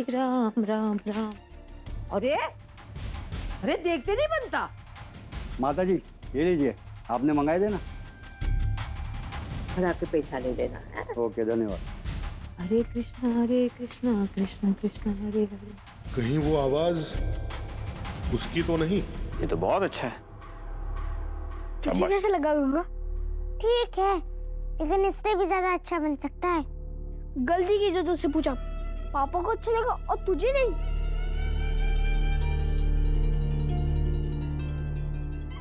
शालिग्राम राम राम। अरे अरे देखते नहीं बनता। माता जी ये लीजिए, आपने मंगाए थे ना। भला के पैसा ले लेना है। ओके धन्यवाद। हरे कृष्णा कृष्ण कृष्ण हरे हरे। कहीं वो आवाज उसकी तो नहीं? ये तो बहुत अच्छा है। तुझे कैसे लगा गंगा? ठीक है, लेकिन इससे भी ज्यादा अच्छा बन सकता है। गलती की जो तुझसे पूछा, पापा को अच्छा लगा और तुझे नहीं।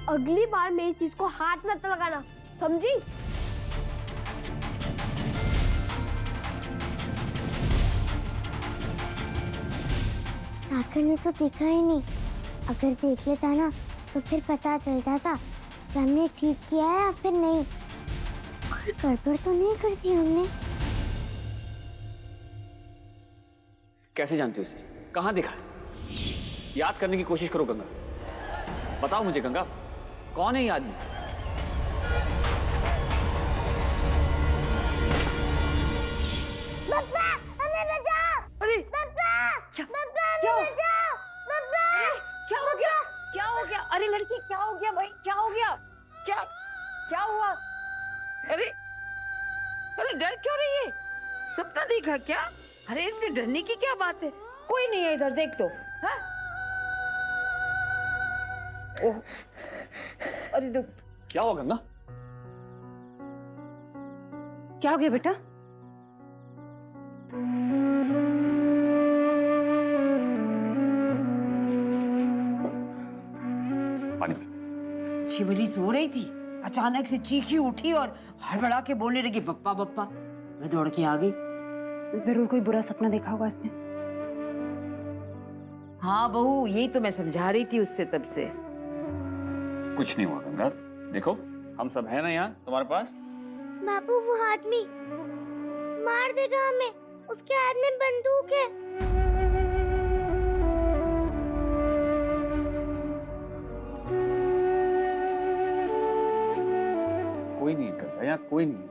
अगली बार मेरी चीज को हाथ मत लगाना, समझी? सागर ने तो देखा ही नहीं। अगर देख लेता ना तो फिर पता चल जाता कि हमने ठीक किया है या फिर नहीं। कोई गड़बड़ तो नहीं कर दी हमने? कैसे जानते हो इसे? कहाँ देखा? याद करने की कोशिश करो गंगा। बताओ मुझे गंगा, कौन है ये आदमी? बब्बा, हमें बचाओ! अरे बब्बा! बब्बा, क्या हमें बचाओ! बब्बा! क्या हो गया? क्या हो गया? अरे लड़की क्या हो गया भाई? क्या हो गया? क्या क्या हुआ? अरे अरे डर क्यों रही है? सपना देखा क्या? अरे इसमें डरने की क्या बात है? कोई नहीं है इधर, देख तो। हाँ? ओह, अरे तो क्या हुआ गंगा? क्या हो गया बेटा? पानी पी। शिवली सो रही थी, अचानक से चीखी उठी और हड़बड़ा के बोलने लगी पप्पा पप्पा। मैं दौड़ के आ गई। जरूर कोई बुरा सपना देखा होगा इसने। हाँ बहू, यही तो मैं समझा रही थी उससे तब से। कुछ नहीं हुआ गंगा, देखो हम सब है ना यहाँ तुम्हारे पास। बापू, वो आदमी मार देगा हमें। उसके हाथ में बंदूक है। कोई नहीं गंगा, यहाँ कोई नहीं,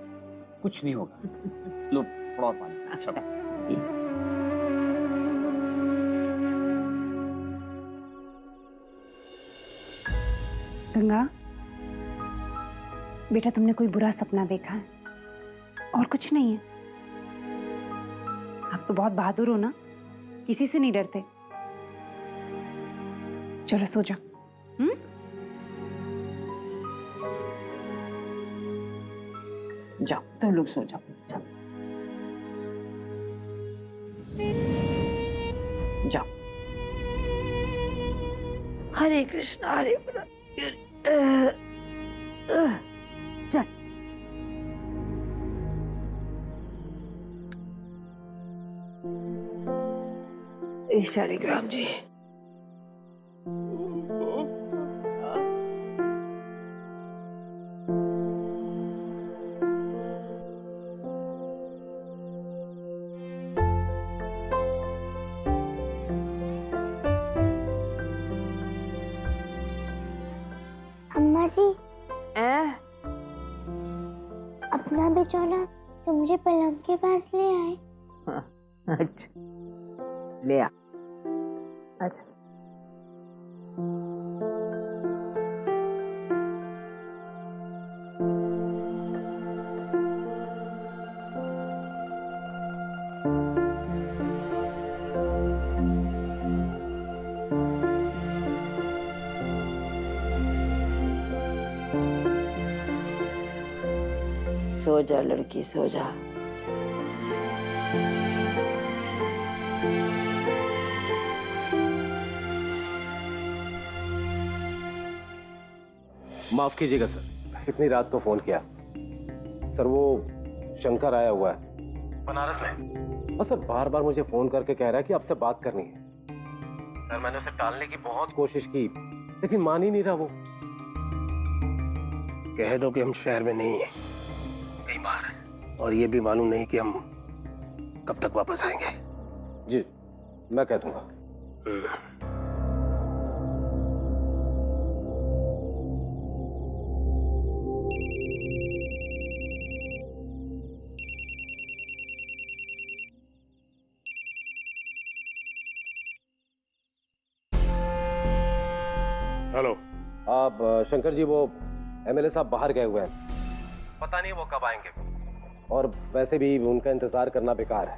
कुछ नहीं होगा। लो थोड़ा और पानी। सब गंगा बेटा, तुमने कोई बुरा सपना देखा है और कुछ नहीं है। आप तो बहुत बहादुर हो ना, किसी से नहीं डरते। चलो सो जाओ। जाओ तुम लोग सो जाओ, जाओ जाओ। हरे कृष्णा हरे चल। शालिग्राम जी, अम्मा जी, ए? अपना बिछौना तो मुझे पलंग के पास ले आए। अच्छा ले आ। अच्छा सो जा लड़की, सो जा। माफ कीजिएगा सर, इतनी रात को फोन किया। सर वो शंकर आया हुआ है बनारस में, और सर बार बार मुझे फोन करके कह रहा है कि आपसे बात करनी है। सर मैंने उसे टालने की बहुत कोशिश की, लेकिन मान ही नहीं रहा वो। कह दो कि हम शहर में नहीं हैं, कई बार, और ये भी मालूम नहीं कि हम कब तक वापस आएंगे। जी मैं कह दूंगा। हेलो। आप शंकर जी, वो एमएलए साहब बाहर गए हुए हैं, पता नहीं वो कब आएंगे, और वैसे भी उनका इंतजार करना बेकार है।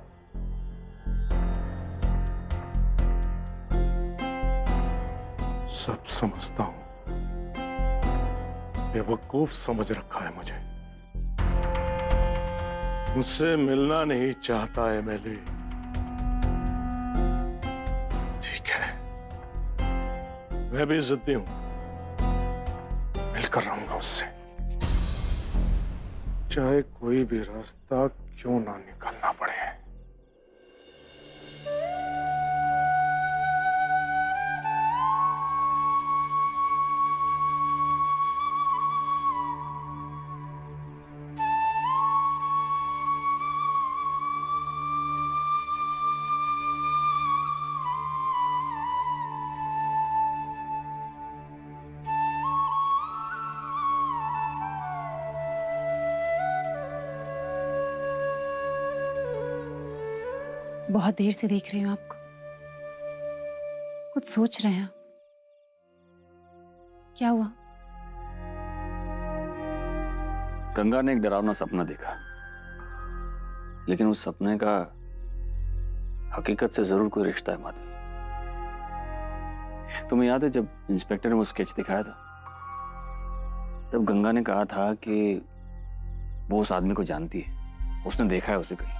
सब समझता हूं, बेवकूफ समझ रखा है मुझे। मुझसे मिलना नहीं चाहता एमएलए। ठीक है, मैं भी जिद्दी हूं, मिलकर रहूंगा उससे, चाहे कोई भी रास्ता क्यों ना निकलना पड़े। बहुत देर से देख रही हूँ आपको। कुछ सोच रहे हैं आप? क्या हुआ? गंगा ने एक डरावना सपना देखा, लेकिन उस सपने का हकीकत से जरूर कोई रिश्ता है माधवी। तुम्हें याद है जब इंस्पेक्टर ने वो स्केच दिखाया था, तब गंगा ने कहा था कि वो उस आदमी को जानती है, उसने देखा है उसे कहीं,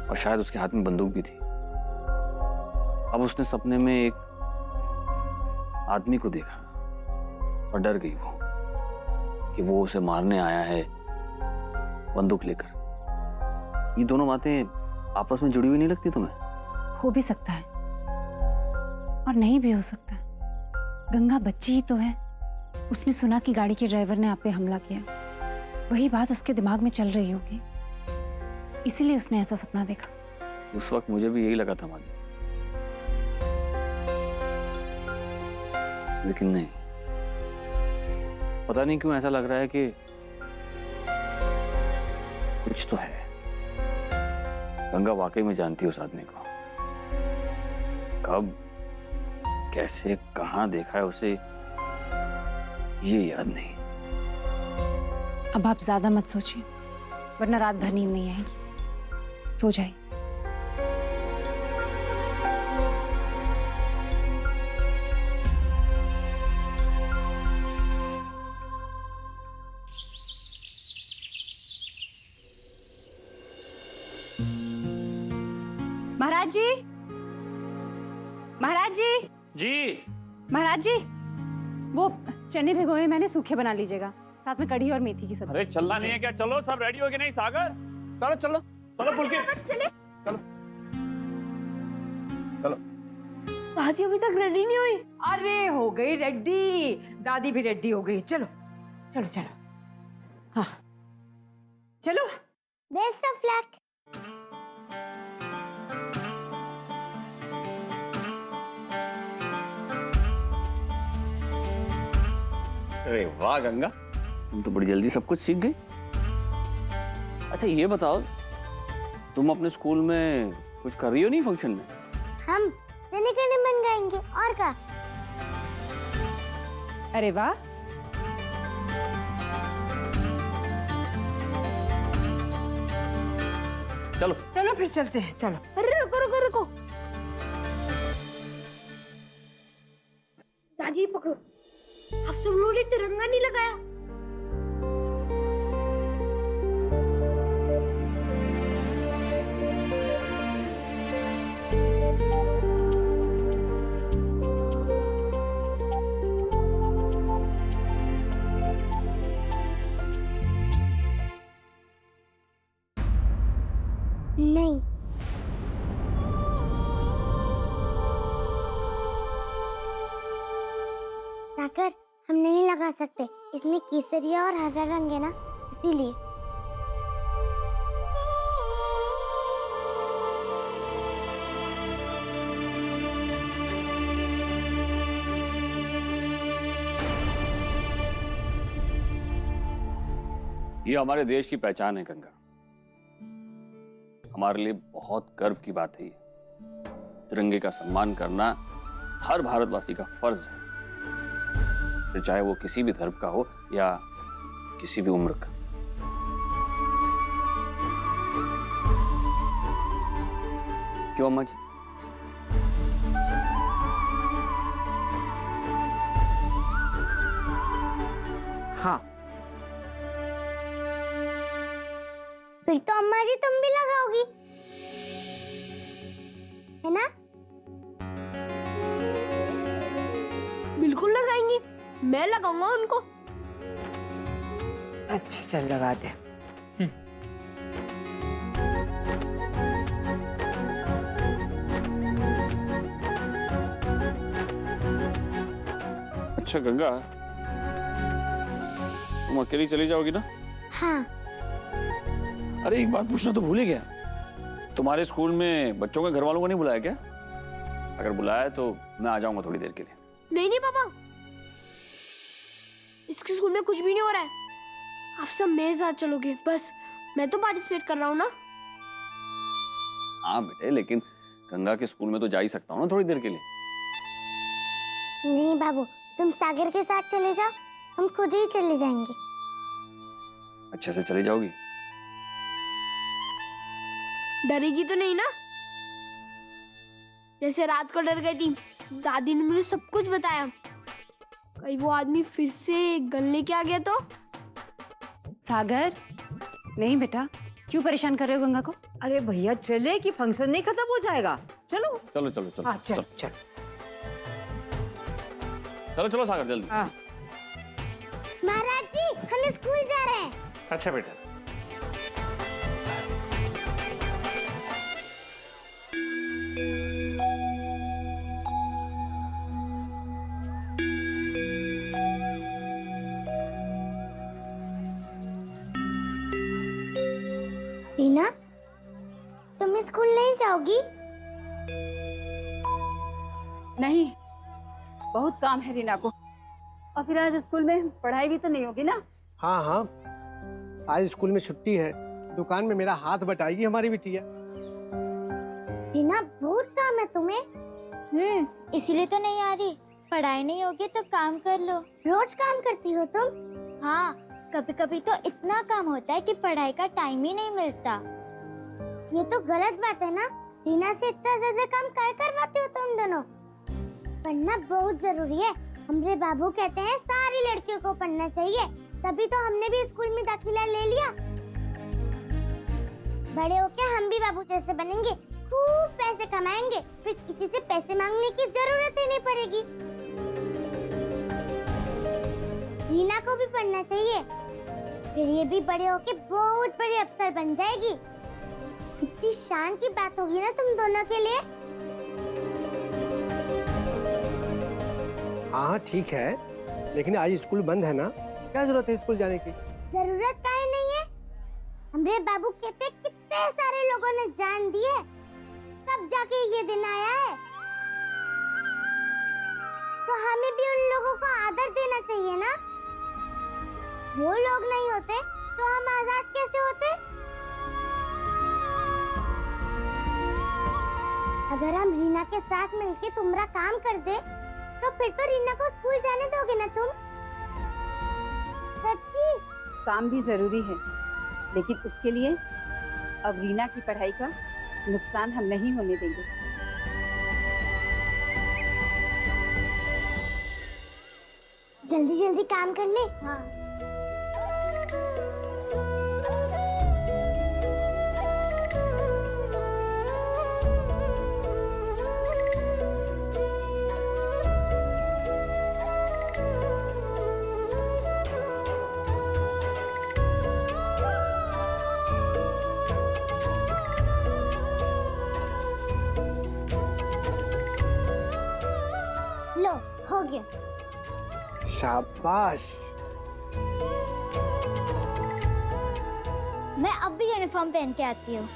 और शायद उसके हाथ में बंदूक भी थी। अब उसने सपने में एक आदमी को देखा और डर गई वो कि वो उसे मारने आया है बंदूक लेकर। ये दोनों बातें आपस में जुड़ी हुई नहीं लगती तुम्हें? हो भी सकता है और नहीं भी हो सकता। गंगा बच्ची ही तो है। उसने सुना कि गाड़ी के ड्राइवर ने आप पे हमला किया, वही बात उसके दिमाग में चल रही होगी, इसीलिए उसने ऐसा सपना देखा। उस वक्त मुझे भी यही लगा था माधवी, लेकिन नहीं, पता नहीं क्यों ऐसा लग रहा है कि कुछ तो है। गंगा वाकई में जानती है उस आदमी को। कब, कैसे, कहां देखा है उसे, ये याद नहीं। अब आप ज्यादा मत सोचिए, वरना रात भर नींद नहीं आएगी। सो जाइए। महाराज जी, महाराज जी, जी महाराज जी, वो चने भिगोए मैंने, सूखे बना लीजिएगा, साथ में कढ़ी और मेथी की सब्जी। अरे चलना नहीं है क्या? चलो सब रेडी हो गए नहीं सागर? चलो चलो चलो पुलकित, चलो चलो। दादी अभी तक रेडी नहीं हुई। अरे हो गई रेडी, दादी भी रेडी हो गई। चलो चलो चलो, हाँ चलो। Best of luck. अरे वाह गंगा, तुम तो बड़ी जल्दी सब कुछ सीख गई। अच्छा ये बताओ, तुम अपने स्कूल में कुछ कर रही हो नहीं फंक्शन में? हम करने बन गाएंगे और क्या। अरे वाह, चलो चलो फिर चलते हैं, चलो। अरे रुको रुको रुको, दादी पकड़ो, आप सब लोगों ने तिरंगा नहीं लगाया। नहीं, सागर हम नहीं लगा सकते, इसमें केसरिया और हरा रंग है ना, इसीलिए। ये हमारे देश की पहचान है गंगा, हमारे लिए बहुत गर्व की बात है ये। तिरंगे का सम्मान करना हर भारतवासी का फर्ज है। फिर चाहे वो किसी भी धर्म का हो या किसी भी उम्र का। क्यों अम्मा जी? हाँ, फिर तो अम्मा जी तुम भी लगाओगी, है ना? बिल्कुल लगाएंगी, मैं लगाऊंगा उनको। अच्छा चल लगा दे। अच्छा गंगा, तुम अकेली चली जाओगी ना? हाँ। अरे एक बात पूछना तो भूल ही गया, तुम्हारे स्कूल में बच्चों के घर वालों को नहीं बुलाया क्या? अगर बुलाया है तो मैं आ जाऊंगा थोड़ी देर के लिए। नहीं नहीं पापा, इसके स्कूल में कुछ भी नहीं हो रहा है। आप सब मेरे साथ चलोगे बस, मैं तो पार्टिसिपेट कर रहा हूँ ना। हाँ बेटे, लेकिन गंगा के स्कूल में तो जा ही सकता हूँ ना थोड़ी देर के लिए। नहीं बाबू, तुम सागर के साथ चले जाओ, हम खुद ही चले जाएंगे। अच्छे से चली जाओगी? डरेगी तो नहीं ना, जैसे रात को डर गई थी। दादी ने मुझे सब कुछ बताया, कहीं वो आदमी फिर से गल लेके आ गया तो। सागर, नहीं बेटा, क्यों परेशान कर रहे हो गंगा को? अरे भैया चले कि फंक्शन नहीं खत्म हो जाएगा? चलो चलो चलो चलो। हाँ चल चल। चलो चलो सागर जल्दी। हाँ महाराज जी, हम स्कूल जा रहे हैं। अच्छा बेटा। रीना, तुम स्कूल नहीं जाओगी? नहीं, बहुत काम है रीना को, और फिर आज स्कूल में पढ़ाई भी तो नहीं होगी ना। हाँ हाँ, आज स्कूल में छुट्टी है, दुकान में मेरा हाथ बटाएगी हमारी बिटिया। रीना, बहुत काम है तुम्हें। इसीलिए तो नहीं आ रही। पढ़ाई नहीं होगी तो काम कर लो। रोज काम करती हो तुम? हाँ, कभी कभी तो इतना काम होता है कि पढ़ाई का टाइम ही नहीं मिलता। ये तो गलत बात है ना। रीना से इतना ज्यादा काम काय करवाते हो तुम दोनों? पढ़ना बहुत जरूरी है। हमारे बाबू कहते हैं सारी लड़कियों को पढ़ना चाहिए, तभी तो हमने भी स्कूल में दाखिला ले लिया। बड़े होके हम भी बाबू जैसे बनेंगे, खूब पैसे कमाएंगे, फिर किसी से पैसे मांगने की जरूरत ही नहीं पड़ेगी। रीना को भी पढ़ना चाहिए, फिर ये भी बड़े होके बहुत बड़े अफसर बन जाएगी। कितनी शान की बात होगी ना तुम दोनों के लिए। हाँ ठीक है, लेकिन आज स्कूल बंद है ना, क्या जरूरत है स्कूल जाने की? जरूरत काहे नहीं है? हमरे बाबू कहते कितने सारे लोगों ने जान दी है, तब जाके ये दिन आया है। तो हमें भी उन लोगों को आदर देना चाहिए ना। वो लोग नहीं होते तो हम आजाद कैसे होते? अगर हम रीना के साथ मिलके तुम्हारा काम कर दे, तो फिर तो रीना को स्कूल जाने दोगे ना तुम? सच्ची? काम भी जरूरी है, लेकिन उसके लिए अब रीना की पढ़ाई का नुकसान हम नहीं होने देंगे। जल्दी जल्दी काम कर ले। हाँ। लो, हो गया। शाबाश। मैं अब भी यूनिफॉर्म पहन के आती हूँ।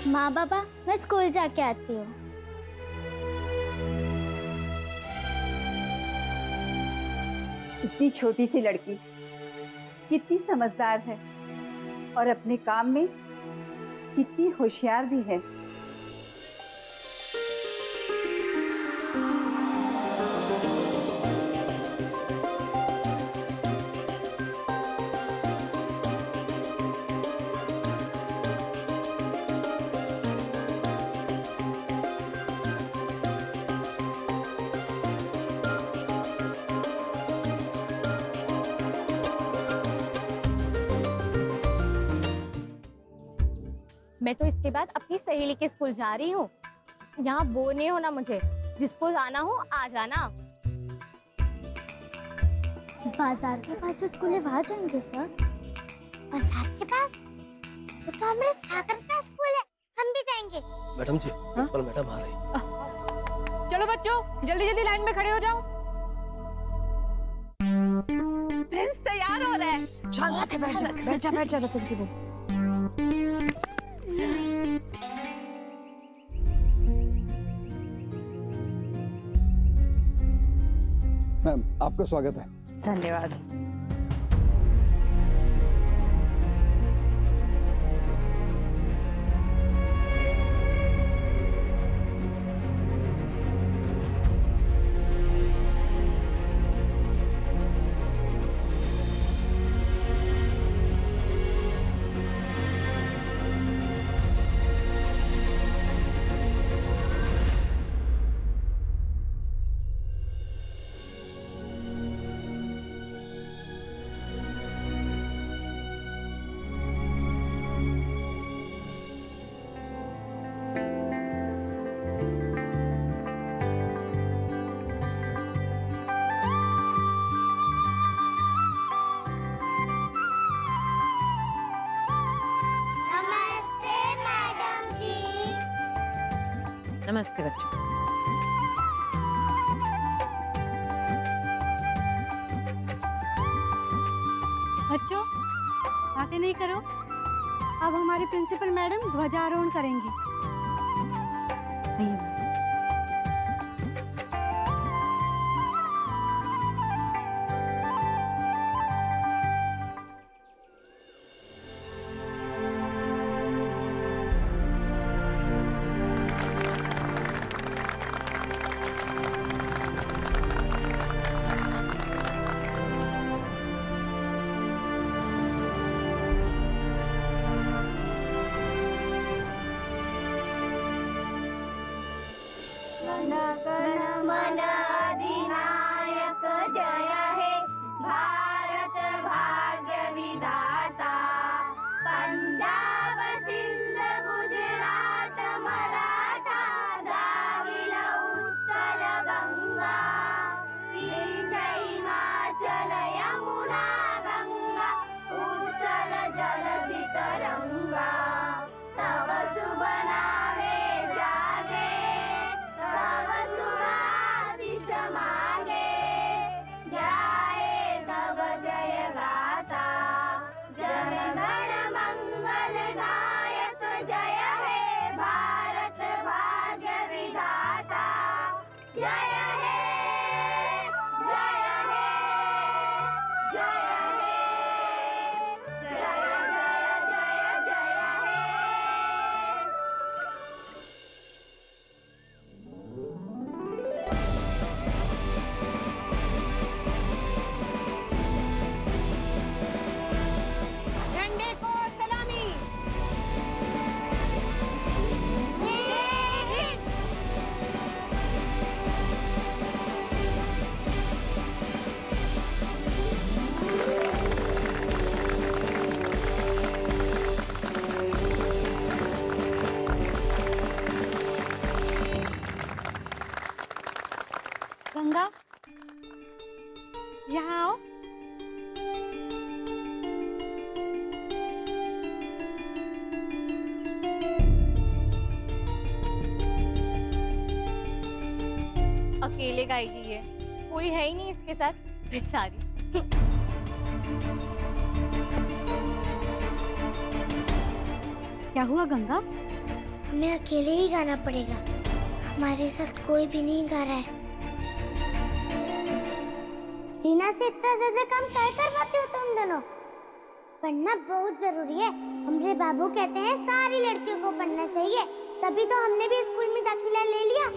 माँ बाबा, मैं स्कूल जाके आती हूँ। इतनी छोटी सी लड़की कितनी समझदार है और अपने काम में कितनी होशियार भी है। मैं तो इसके बाद अपनी सहेली के स्कूल जा रही हूँ। यहाँ बोर नहीं होना मुझे। जिसको आना हो आ जाना। बाजार के पास जो स्कूल है वहाँ जाएंगे सर। बाजार के पास? वो तो हमारे सागर का स्कूल है, हम भी जाएंगे। मैडम जी, प्रिंसिपल मैडम आ रही। चलो बच्चों, जल्दी जल्दी लाइन में खड़े हो जाओ। प्रिंस तैयार हो रहा है। बैठ जा तुमकी वो। मैम, आपका स्वागत है। धन्यवाद। नमस्ते मैडम जी। नमस्ते बच्चों। बच्चों, बातें नहीं करो। अब हमारी प्रिंसिपल मैडम ध्वजारोहण करेंगी। आइए। मन अधिनायक जय हे भारत भाग्य विधाता। पंजाब सिंध गुजरात मराठा द्राविड़ उत्कल गंगा। विंध्य हिमाचल यमुना गंगा उच्चल जलधि तरंगा। तव शुभ नामे जागे, तव शुभाशीष मांगे। जाए तव जय गाथा, जनगण मंगल गायक जय हे भारत भाग्य विधाता। जय हे, जय हे, जय हे, जय जय जय जय हे। झंडे को सलामी। जय हिंद। गंगा, यहाँ आओ। अकेले गाएगी ये, कोई है ही नहीं इसके साथ, बेचारी। क्या हुआ गंगा? हमें अकेले ही गाना पड़ेगा, हमारे साथ कोई भी नहीं गा रहा है। रीना से इतना ज्यादा काम क्या करवाते हो तुम दोनों? पढ़ना बहुत जरूरी है। हमारे बाबू कहते हैं सारी लड़कियों को पढ़ना चाहिए, तभी तो हमने भी स्कूल में दाखिला ले लिया।